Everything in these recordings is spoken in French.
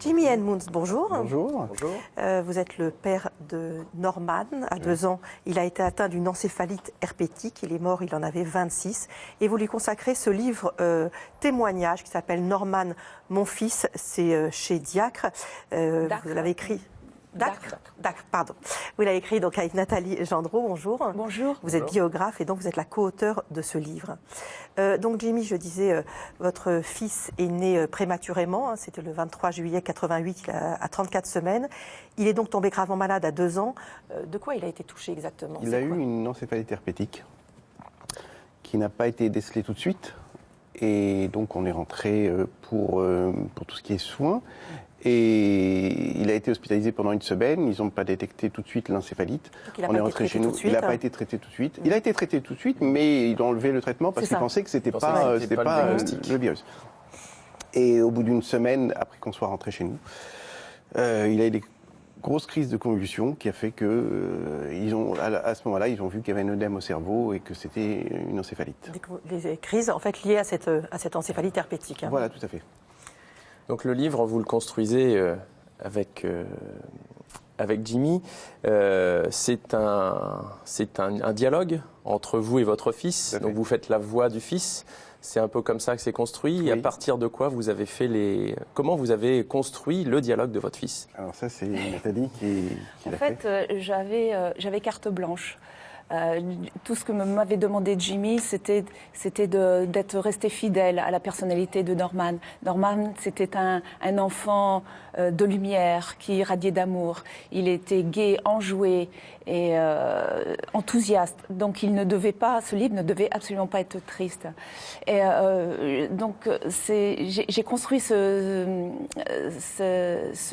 Jimmy Edmunds, bonjour. Bonjour. Bonjour. Vous êtes le père de Norman. À 2 ans, il a été atteint d'une encéphalite herpétique. Il est mort, il en avait 26. Et vous lui consacrez ce livre témoignage qui s'appelle Norman, mon fils. C'est chez Diacre. Vous l'avez écrit. Dacre, pardon. Vous l'avez écrit donc avec Nathalie Gendreau. Bonjour. Bonjour. Vous êtes biographe et donc vous êtes la co-auteure de ce livre. Donc Jimmy, je disais, votre fils est né prématurément. C'était le 23 juillet 88, il a 34 semaines. Il est donc tombé gravement malade à 2 ans. De quoi il a été touché exactement? Il a eu une encéphalite herpétique qui n'a pas été décelée tout de suite. Et donc on est rentré pour tout ce qui est soins. Et il a été hospitalisé pendant 1 semaine. Ils n'ont pas détecté tout de suite l'encéphalite. On est rentré chez nous. Il n'a pas été traité tout de suite. Il a été traité tout de suite, mais ils ont enlevé le traitement parce qu'ils pensaient que c'était pas le virus. Et au bout d'1 semaine, après qu'on soit rentré chez nous, il a eu des grosses crises de convulsions qui a fait que à ce moment-là, ils ont vu qu'il y avait un œdème au cerveau et que c'était une encéphalite. Des crises en fait liées à cette encéphalite herpétique. Voilà, tout à fait. Donc le livre, vous le construisez avec Jimmy. C'est un dialogue entre vous et votre fils. Donc vous faites la voix du fils. C'est un peu comme ça que c'est construit. Oui. Et à partir de quoi vous avez fait comment vous avez construit le dialogue de votre fils? Alors ça, c'est Nathalie qui l'a fait. En fait, j'avais carte blanche. Tout ce que m'avait demandé Jimmy, c'était d'être resté fidèle à la personnalité de Norman. Norman, c'était un enfant de lumière qui irradiait d'amour. Il était gai, enjoué et enthousiaste. Donc ce livre ne devait absolument pas être triste. Et donc j'ai construit ce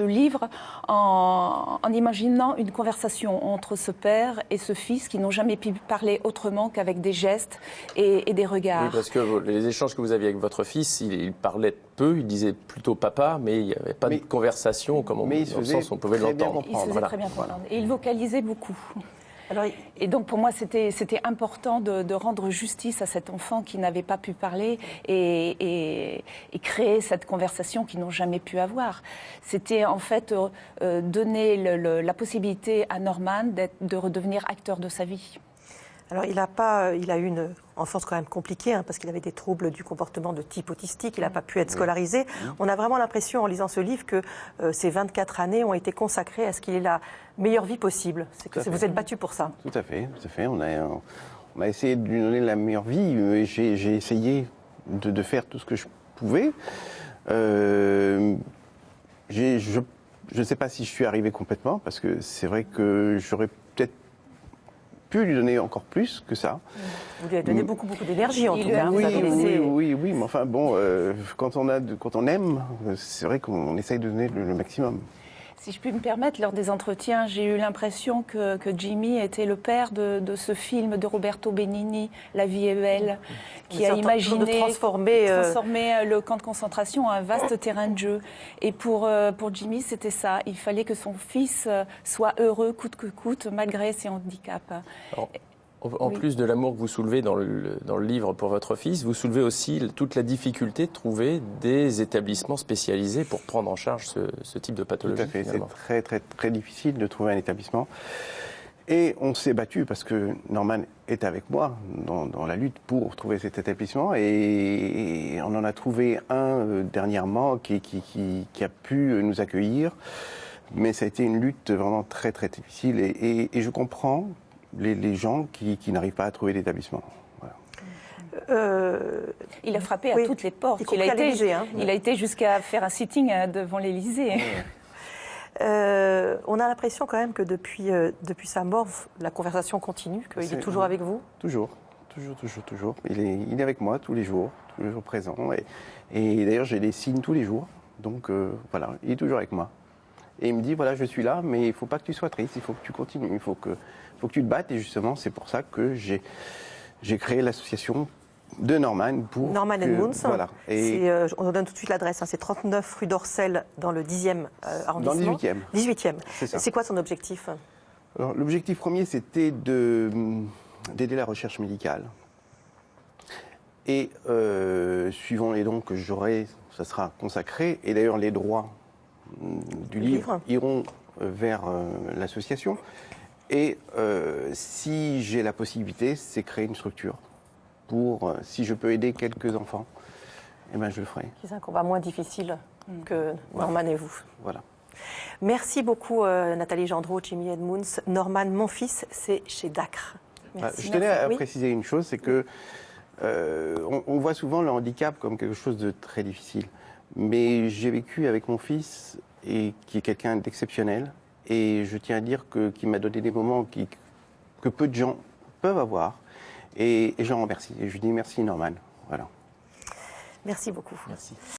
livre en imaginant une conversation entre ce père et ce fils qui n'ont jamais pu parler autrement qu'avec des gestes et des regards. Oui, parce que les échanges que vous aviez avec votre fils, il parlait peu, il disait plutôt papa, mais il n'y avait pas de conversation, comme dans le sens où on pouvait l'entendre. Il se faisait très bien comprendre. Et il vocalisait beaucoup. Et donc pour moi, c'était important de rendre justice à cet enfant qui n'avait pas pu parler et créer cette conversation qu'ils n'ont jamais pu avoir. C'était en fait donner la possibilité à Norman de redevenir acteur de sa vie. Alors il a eu une enfance quand même compliquée parce qu'il avait des troubles du comportement de type autistique, il n'a pas pu être scolarisé. On a vraiment l'impression en lisant ce livre que ces 24 années ont été consacrées à ce qu'il ait la meilleure vie possible. Vous êtes battu pour ça. Tout à fait. On a essayé de lui donner la meilleure vie. J'ai essayé de faire tout ce que je pouvais. Je ne sais pas si je suis arrivé complètement, parce que c'est vrai que j'aurais peut-être pu lui donner encore plus que ça. Vous lui avez donné beaucoup d'énergie en tout cas. Oui, mais enfin bon, quand on aime, c'est vrai qu'on essaye de donner le maximum. Si je puis me permettre, lors des entretiens, j'ai eu l'impression que Jimmy était le père de ce film de Roberto Benigni, La vie est belle, qui a imaginé de transformer le camp de concentration en un vaste terrain de jeu. Et pour Jimmy, c'était ça. Il fallait que son fils soit heureux coûte que coûte, malgré ses handicaps. En plus de l'amour que vous soulevez dans le livre pour votre fils, vous soulevez aussi toute la difficulté de trouver des établissements spécialisés pour prendre en charge ce type de pathologie. Tout à fait, c'est très très très difficile de trouver un établissement. Et on s'est battu parce que Norman est avec moi dans la lutte pour trouver cet établissement. Et on en a trouvé un dernièrement qui a pu nous accueillir. Mais ça a été une lutte vraiment très très difficile. Et je comprends les gens qui n'arrivent pas à trouver d'établissement. Voilà. Il a frappé à toutes les portes. Il a été jusqu'à faire un sitting devant l'Élysée. On a l'impression quand même que depuis sa mort, la conversation continue, qu'il est toujours avec vous. Toujours. Il est avec moi tous les jours présent. Et d'ailleurs, j'ai des signes tous les jours. Donc voilà, il est toujours avec moi. Et il me dit, voilà, je suis là, mais il ne faut pas que tu sois triste, il faut que tu continues, il faut que tu te battes. Et justement, c'est pour ça que j'ai créé l'association de Norman pour... Norman Edmunds. Voilà. On donne tout de suite l'adresse, c'est 39 rue d'Orcel dans le 10e arrondissement. Dans le 18e. 18e. C'est ça. C'est quoi son objectif? Alors, l'objectif premier, c'était d'aider la recherche médicale. Et suivant les dons que j'aurai, ça sera consacré. Et d'ailleurs, les droits du livre iront vers l'association. Et si j'ai la possibilité, c'est créer une structure pour, si je peux aider quelques enfants, eh ben, je le ferai. C'est un combat moins difficile que Norman et vous. Voilà. Merci beaucoup Nathalie Gendreau, Jimmy Edmunds. Norman, mon fils, c'est chez Dacre. Merci. Je tenais à préciser une chose, c'est que on voit souvent le handicap comme quelque chose de très difficile. Mais j'ai vécu avec mon fils, et qui est quelqu'un d'exceptionnel, et je tiens à dire qu'il m'a donné des moments que peu de gens peuvent avoir, et j'en remercie. Et je dis merci Norman. Voilà. Merci beaucoup. Merci.